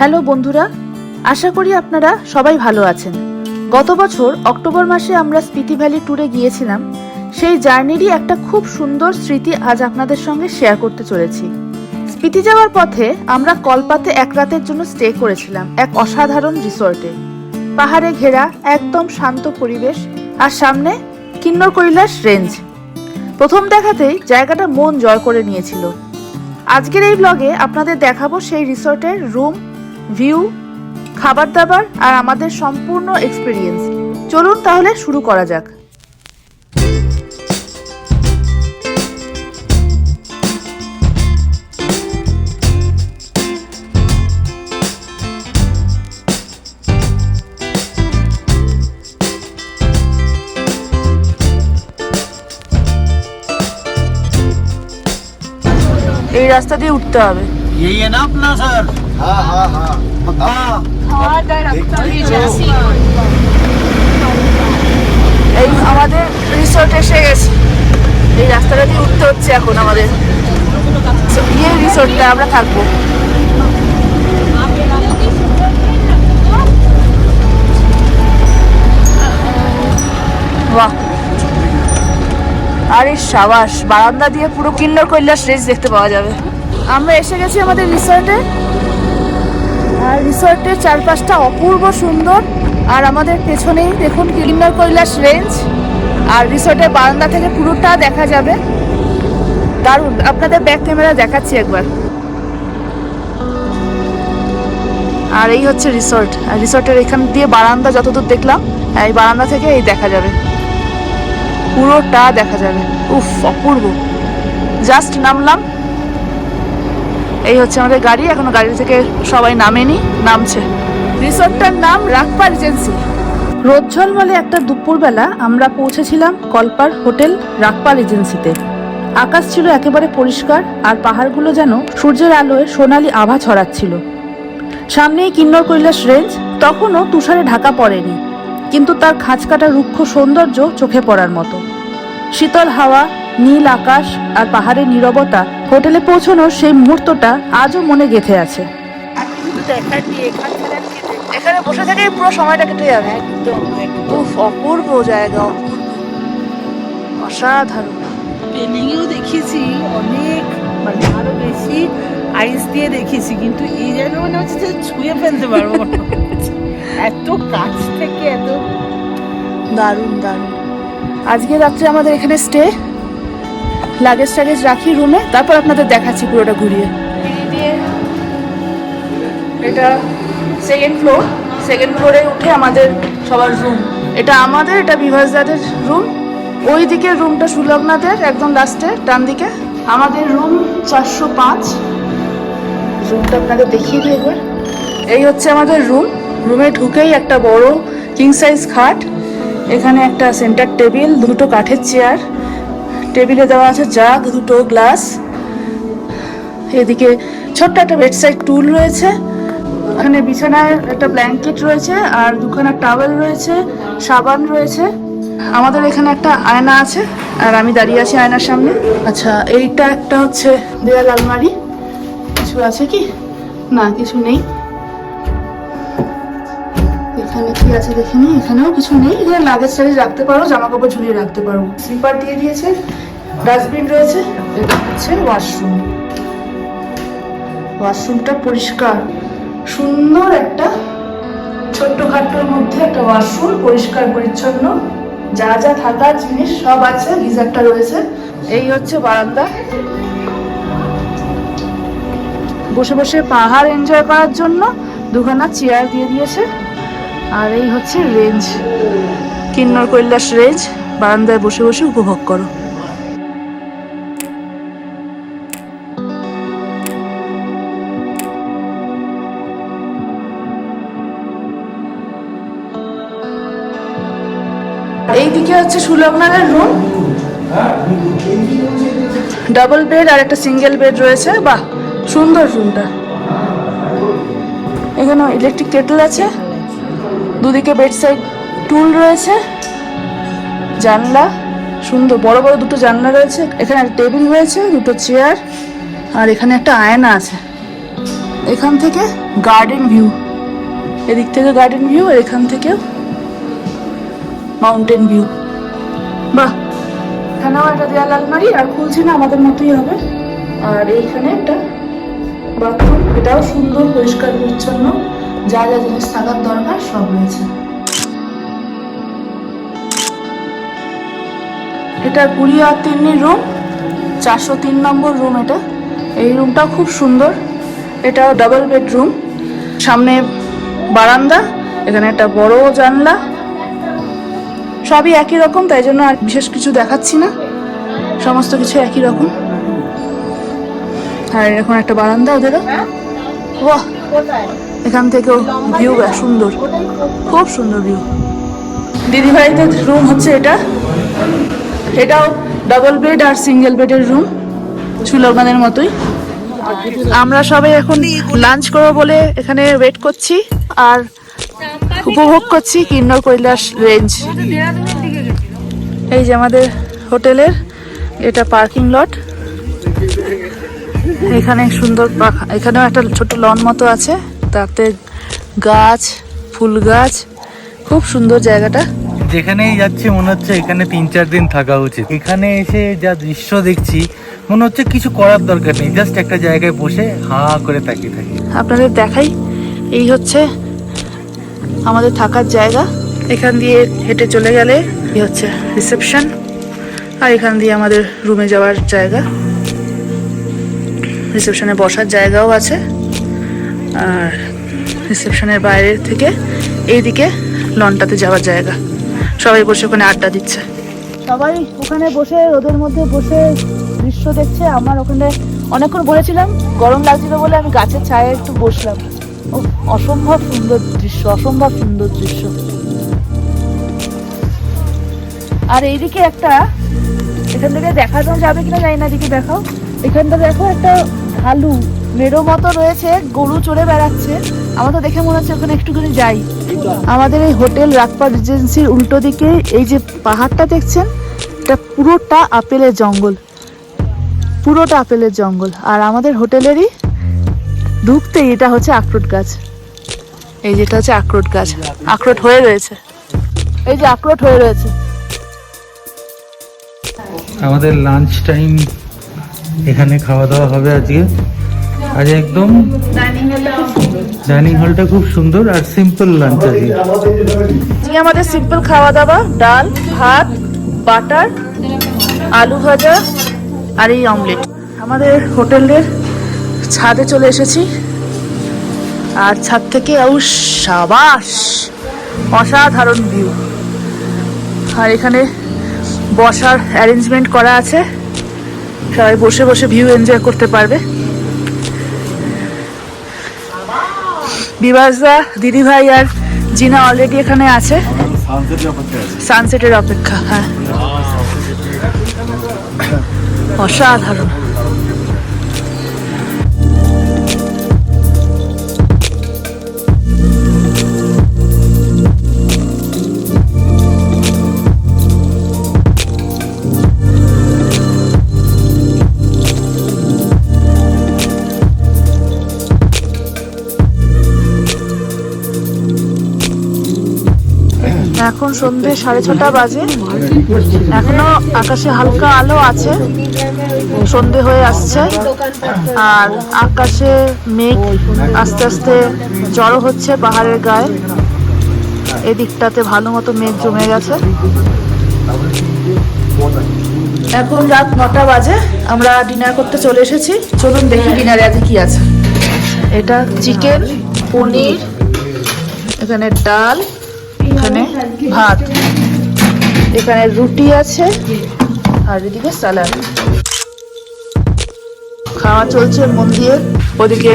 Hello বন্ধুরা, আশা করি আপনারা সবাই ভালো আছেন। গত বছর অক্টোবর মাসে আমরা স্পিতি ভ্যালি ট্যুরে গিয়েছিলাম। সেই জার্নিরই একটা খুব সুন্দর স্মৃতি আজ আপনাদের সঙ্গে শেয়ার করতে চলেছি। স্পিতি যাওয়ার পথে আমরা কলপাতে এক রাতের জন্য স্টে করেছিলাম এক অসাধারণ রিসর্টে। পাহাড়ে ঘেরা একদম শান্ত পরিবেশ আর সামনে কিন্নর কৈলাস রেঞ্জ। প্রথম দেখাতেই জায়গাটা মন জয় করে নিয়েছিল। আজকের এই ব্লগে আপনাদের দেখাবো সেই রিসর্টের রুম, ভিউ, খাবার দাবার আর আমাদের সম্পূর্ণ এক্সপিরিয়েন্স। চলুন তাহলে শুরু করা যাক। এই রাস্তা দিয়ে উঠতে হবে। यही है ना अपना सर? हाँ हाँ हाँ এই আমাদের রিসর্ট এসে গেছে। এই রাস্তাটা দিয়ে উঠতে হচ্ছে এখন আমাদের। এই রিসর্টটা আমরা থাকবো। বাহ, আরে সাবাস, বারান্দা দিয়ে পুরো কিন্নর কৈলাস রেঞ্জ দেখতে পাওয়া যাবে। আমরা এসে গেছি আমাদের রিসর্টে। আর রিসর্টের চারপাশটা অপূর্ব সুন্দর। আর আমাদের পেছনেই দেখুন কিন্নর কৈলাস রেঞ্জ। আর রিসর্টের বারান্দা থেকে পুরোটা দেখা যাবে। দারুণ, আপনাদের ব্যাক ক্যামেরা দেখাচ্ছি একবার। আর এই হচ্ছে রিসর্ট। আর রিসর্টের এখান দিয়ে বারান্দা যতদূর দেখলাম, এই বারান্দা থেকে এই দেখা যাবে, পুরোটা দেখা যাবে। উফ, অপূর্ব। জাস্ট নামলাম। এই হচ্ছে আমাদের গাড়ি। এখনো গাড়ি থেকে সবাই নামেনি, নামছে। রিসর্টটার নাম রাকপা রিজেন্সি। রোদ ঝলমলে একটা দুপুরবেলা আমরা পৌঁছেছিলাম কলপার হোটেল রাকপা রিজেন্সিতে। আকাশ ছিল একেবারে পরিষ্কার আর পাহাড়গুলো যেন সূর্যের আলোয় সোনালি আভা ছড়াচ্ছিল। সামনেই কিন্নর কৈলাস রেঞ্জ। তখনও তুষারে ঢাকা পড়েনি, কিন্তু তার খাঁজকাটা রুক্ষ সৌন্দর্য চোখে পড়ার মতো। শীতল হাওয়া, নীল আকাশ আর পাহাড়ের নীরবতা হোটেলে পৌঁছানোর সেই মুহূর্তটা আজও মনে গেঁথে আছে। এখানে বসে থেকে পুরো সময়টা কেটে যাবে। উফ, অপূর্ব জায়গা, অসাধারণ। ট্রেনিংয়েও দেখেছি অনেক, মানে আরো বেশি আইস দিয়ে দেখেছি, কিন্তু এই জায়গা মনে হচ্ছে যে ছুঁয়ে ফেলতে পারবো এত কাছ থেকে। এত দারুণ দারুণ। আজকে রাত্রে আমাদের এখানে স্টে। লাগেজ টাগেজ রাখি রুমে, তারপর আপনাদের দেখাচ্ছি পুরোটা ঘুরিয়ে। এটা সেকেন্ড ফ্লোর। সেকেন্ড ফ্লোরে উঠে আমাদের সবার রুম। এটা আমাদের, এটা বিভাসদাদের রুম। ওই দিকের রুমটা সুলগ্নাদের, একদম লাস্টে ডান দিকে। আমাদের রুম 405। রুমটা আপনাদের দেখিয়ে দিই একবার। এই হচ্ছে আমাদের রুম। রুমে ঢুকেই একটা বড় কিং সাইজ খাট, এখানে একটা সেন্টার টেবিল, দুটো কাঠের চেয়ার, টেবিলে দেওয়া আছে জাগ, দুটো গ্লাস। এদিকে ছোট্ট একটা বেডসাইড টুল রয়েছে। এখানে বিছানায় একটা ব্ল্যাঙ্কেট রয়েছে আর দুখানা টাওয়েল রয়েছে, সাবান রয়েছে। আমাদের এখানে একটা আয়না আছে আর আমি দাঁড়িয়ে আছি আয়নার সামনে। আচ্ছা, এইটা একটা হচ্ছে দেয়াল আলমারি। কিছু আছে কি? না, কিছু নেই। এখানে কি আছে দেখিনি। এখানেও কিছু নেই। এখানে লাগেজ টাগেজ রাখতে পারো, জামা কাপড় ঝুলিয়ে রাখতে পারো। স্লিপার দিয়ে দিয়েছে, ডাস্টবিন রয়েছে। এটা হচ্ছে ওয়াশরুম। ওয়াশরুমটা পরিষ্কার সুন্দর, একটা ছোট্ট খাট্টোর মধ্যে একটা ওয়াশরুম, পরিষ্কার পরিচ্ছন্ন, যা যা থাকার জিনিস সব আছে। গিজারটা রয়েছে। এই হচ্ছে বারান্দা। বসে বসে পাহাড় এনজয় করার জন্য দুখানা চেয়ার দিয়ে দিয়েছে। আর এই হচ্ছে রেঞ্জ, কিন্নর কৈলাস রেঞ্জ। বারান্দায় বসে বসে উপভোগ করো। এইদিকে হচ্ছে সুলগ্নাদের রুম। ডাবল বেড আর একটা সিঙ্গেল বেড রয়েছে। বাহ, সুন্দর রুমটা। এখানে ইলেকট্রিক কেটল আছে, দুদিকে বেড সাইড টুল রয়েছে, জানলা, সুন্দর বড় বড় দুটো জানলা রয়েছে। এখানে একটা টেবিল রয়েছে, দুটো চেয়ার, আর এখানে একটা আয়না আছে। এখান থেকে গার্ডেন ভিউ, এদিক থেকে গার্ডেন ভিউ, আর এখান থেকে মাউন্টেন ভিউ। বাহ, এখানেও একটা দেয়াল আলমারি, আর খুলছি না, আমাদের মতোই হবে। আর এইখানে একটা বাথরুম, এটাও সুন্দর পরিষ্কার পরিচ্ছন্ন, যা যা জিনিস থাকার দরকার সব রয়েছে। এটা কুড়ি আর তিন্নি রুম, 403 নম্বর রুম এটা। এই রুমটাও খুব সুন্দর, এটাও ডাবল বেডরুম, সামনে বারান্দা, এখানে একটা বড় জানলা, সবই একই রকম, তাই জন্য আর বিশেষ কিছু দেখাচ্ছি না, সমস্ত কিছু একই রকম। আর এরকম একটা বারান্দা ওদেরও। বাহ, এখান থেকেও ভিউ সুন্দর, খুব সুন্দর ভিউ। দিদিভাইদের রুম হচ্ছে এটা, এটাও ডাবল বেড আর সিঙ্গেল বেডের রুম, সুলগ্নের মতোই। আমরা সবাই এখন লাঞ্চ করবো বলে এখানে ওয়েট করছি আর উপভোগ করছি কিন্নর কৈলাস রেঞ্জ। এই যে আমাদের হোটেলের এটা পার্কিং লট, এখানে সুন্দর এখানেও একটা ছোট লন মতো আছে, তাতে গাছ, ফুল গাছ, খুব সুন্দর জায়গাটা। যেখানেই যাচ্ছি মনে হচ্ছে এখানে 3-4 দিন থাকা উচিত। এখানে এসে যা দৃশ্য দেখছি মনে হচ্ছে কিছু করার দরকার নেই, জাস্ট একটা জায়গায় বসে হা করে তাকিয়ে থাকি। আপনাদের দেখাই, এই হচ্ছে আমাদের থাকার জায়গা। এখান দিয়ে হেঁটে চলে গেলে এই হচ্ছে রিসেপশন, আর এখান দিয়ে আমাদের রুমে যাওয়ার জায়গা। রিসেপশনে বসার জায়গাও আছে, আর রিসেপশনের বাইরে থেকে এইদিকে লনটাতে যাওয়ার জায়গা। সবাই বসে ওখানে আড্ডা দিচ্ছে, সবাই ওখানে বসে রোদের মধ্যে বসে দৃশ্য দেখছে। আমার ওখানে অনেকক্ষণ বলেছিলাম, গরম লাগছিল বলে আমি গাছের ছায়ায় একটু বসলাম। ও অসম্ভব সুন্দর দৃশ্য, অসম্ভব সুন্দর দৃশ্য। আর এইদিকে একটা, এখান থেকে দেখানো যাবে কিনা জানি না, দিকে দেখাও। এখানটা দেখো একটা ভালু মেরো মতো রয়েছে, গরু চড়ে বেড়াচ্ছে। আমার তো দেখে মনে হচ্ছে ওখানে একটুখানি যাই। আমাদের এই হোটেল রাজপা রিজেন্সির উল্টো দিকে এই যে পাহাড়টা দেখছেন, এটা পুরোটা আপেলের জঙ্গল, পুরোটা আপেলের জঙ্গল। আর আমাদের হোটেলেরই ঢুকতেই এটা হচ্ছে আখরোট গাছ, এই যেটা হচ্ছে আখরোট গাছ, আখরোট হয়ে রয়েছে, এই যে আখরোট হয়ে রয়েছে। আমাদের লাঞ্চ টাইম এখানে খাওয়া দাওয়া হবে আজকে। আজ একদম ডাইনিং হলটা খুব সুন্দর আর সিম্পল লাঞ্চ আজকে। আমাদের সিম্পল খাওয়া দাওয়া, ডাল ভাত, বাটার, আলু ভাজা আর এই অমলেট। আমাদের হোটেলের ছাদে চলে এসেছি, আর ছাদ থেকে সাবাস অসাধারণ ভিউ। আর এখানে বসার অ্যারেঞ্জমেন্ট করা আছে, সবাই বসে বসে ভিউ এনজয় করতে পারবে। বিভাসদা, দিদিভাই আর জিনা অলরেডি এখানে আছে সানসেটের অপেক্ষা। হ্যাঁ, অসাধারণ। এখন সন্ধ্যে 6:30 বাজে, এখনো আকাশে হালকা আলো আছে, সন্ধ্যে হয়ে আসছে। আর আকাশে মেঘ আস্তে আস্তে জড়ো হচ্ছে পাহাড়ের গায়ে, এদিকটাতে ভালো মতো মেঘ জমে গেছে। এখন রাত 9টা বাজে, আমরা ডিনার করতে চলে এসেছি। চলুন দেখি ডিনারে আজকে কি আছে। এটা চিকেন, পনির, এখানে ডাল, এখানে ভাত, এখানে রুটি আছে, আর এদিকে স্যালাড। খাওয়া চলছে মন দিয়ে। ওদিকে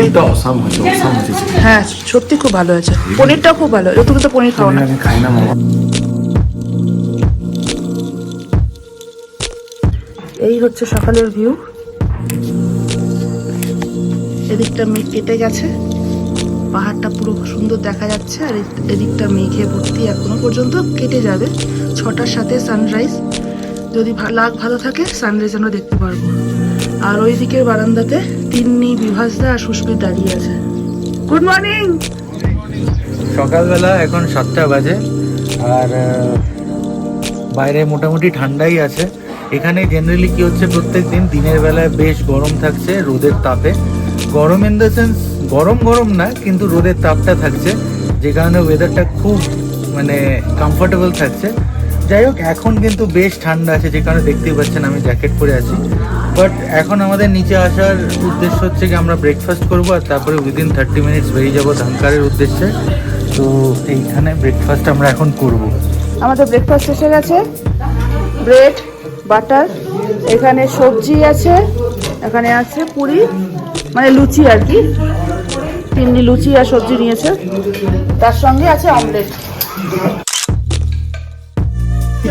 হ্যাঁ, সত্যি খুব ভালো হয়েছে, পনিরটাও খুব ভালো। তুমি তো পনির খাও না। এই হচ্ছে সকালের ভিউ। এদিকটা মেঘ কেটে গেছে, পাহাড়টা পুরো সুন্দর দেখা যাচ্ছে, আর এদিকটা মেঘে ভর্তি, এখনো পর্যন্ত কেটে যাবে। 6টার সাথে সানরাইজ, যদি লাগ ভালো থাকে সানরাইজ আমরা দেখতে পারবো। আর ওই দিকের বারান্দাতে তিন্নি, বিভাসদা আর সুস্মিত দাঁড়িয়ে আছে। Good morning. সকালবেলা এখন 7টা বাজে আর বাইরে মোটামুটি ঠান্ডাই আছে। এখানে জেনারেলি কি হচ্ছে, প্রত্যেক দিন দিনের বেলায় বেশ গরম থাকছে রোদের তাপে। গরম ইন দ্য সেন্স গরম না, কিন্তু রোদের তাপটা থাকছে, যে কারণে ওয়েদারটা খুব মানে কমফোর্টেবল থাকছে। যাই হোক, এখন কিন্তু বেশ ঠান্ডা আছে, যে কারণে দেখতেই পাচ্ছেন আমি জ্যাকেট পরে আছি। বাট এখন আমাদের নিচে আসার উদ্দেশ্য হচ্ছে কি আমরা ব্রেকফাস্ট করবো আর তারপরে উইদিন 30 মিনিটস বেরিয়ে যাবো ধানকারের উদ্দেশ্যে। তো এইখানে ব্রেকফাস্ট আমরা এখন করব। আমাদের ব্রেকফাস্ট এসে গেছে, ব্রেড বাটার, এখানে সবজি আছে, এখানে আছে পুরি মানে লুচি আর কি, 3টি লুচি আর সবজি নিয়েছে, তার সঙ্গে আছে অমলেট।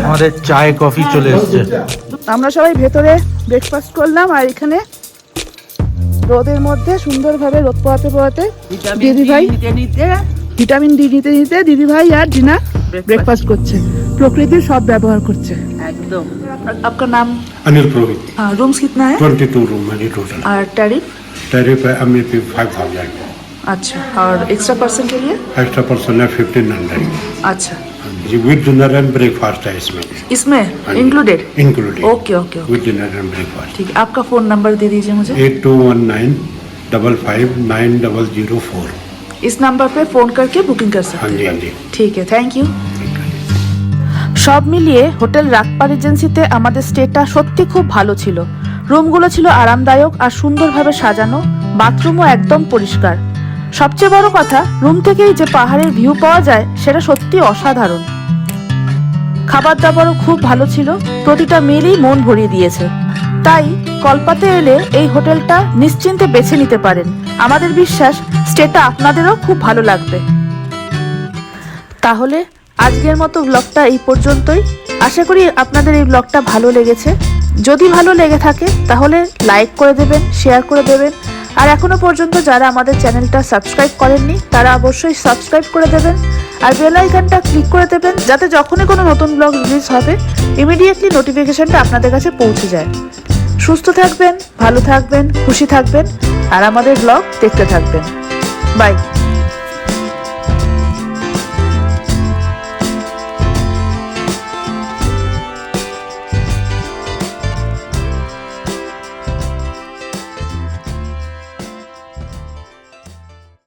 আমাদের চায় কফি চলে এসছে। আমরা সবাই ভেতরে ব্রেকফাস্ট করলাম আর এখানে রোদের মধ্যে সুন্দরভাবে রোদ পোহাতে দিদি ভাই ভিটামিন ডি নিতে নিতে দিদি ভাই আর জিনা ব্রেকফাস্ট করছে, প্রকৃতির সব ব্যবহার করছে একদম। आपका नाम? अनिल पुरोहित। रूम्स कितना है? 22 रूम है जी टोटल। और टैरिफ? टैरिफ है एमएपी 5000। अच्छा, और एक्स्ट्रा पर्सन के लिए? एक्स्ट्रा पर्सन है 1500। अच्छा, जी विद डिनर एंड ब्रेकफास्ट है इसमें। इसमें हाँ जी। Included? Included. Okay okay okay, with dinner and breakfast. ठीक है। आपका फ़ोन नंबर दे दीजिए मुझे। 8219559004। इस नंबर पे फ़ोन करके बुकिंग कर हाँ सकते जी हैं। हाँ जी। ঠিক আছে, থ্যাংক ইউ। সব মিলিয়ে হোটেল রাগপা রিজেন্সিতে আমাদের স্টেটা সত্যি খুব ভালো ছিল। রুমগুলো ছিল আরামদায়ক আর সুন্দরভাবে সাজানো, বাথরুমও একদম পরিষ্কার। সবচেয়ে বড় কথা, রুম থেকেই যে পাহাড়ের ভিউ পাওয়া যায় সেটা সত্যি অসাধারণ। খাবার দাবারও খুব ভালো ছিল, প্রতিটা মিলই মন ভরিয়ে দিয়েছে। তাই কলপাতে এলে এই হোটেলটা নিশ্চিন্তে বেছে নিতে পারেন। আমাদের বিশ্বাস স্টেটা আপনাদেরও খুব ভালো লাগবে। তাহলে আজকের মতো ব্লগটা এই পর্যন্তই। আশা করি আপনাদের এই ব্লগটা ভালো লেগেছে। যদি ভালো লেগে থাকে তাহলে লাইক করে দেবেন, শেয়ার করে দেবেন। আর এখনো পর্যন্ত যারা আমাদের চ্যানেলটা সাবস্ক্রাইব করেননি তারা অবশ্যই সাবস্ক্রাইব করে দেবেন আর বেল আইকনটা ক্লিক করে দেবেন, যাতে যখনই কোনো নতুন ব্লগ রিলিজ হবে ইমিডিয়েটলি নোটিফিকেশনটা আপনাদের কাছে পৌঁছে যায়। সুস্থ থাকবেন, ভালো থাকবেন, খুশি থাকবেন আর আমাদের ব্লগ দেখতে থাকবেন। বাই।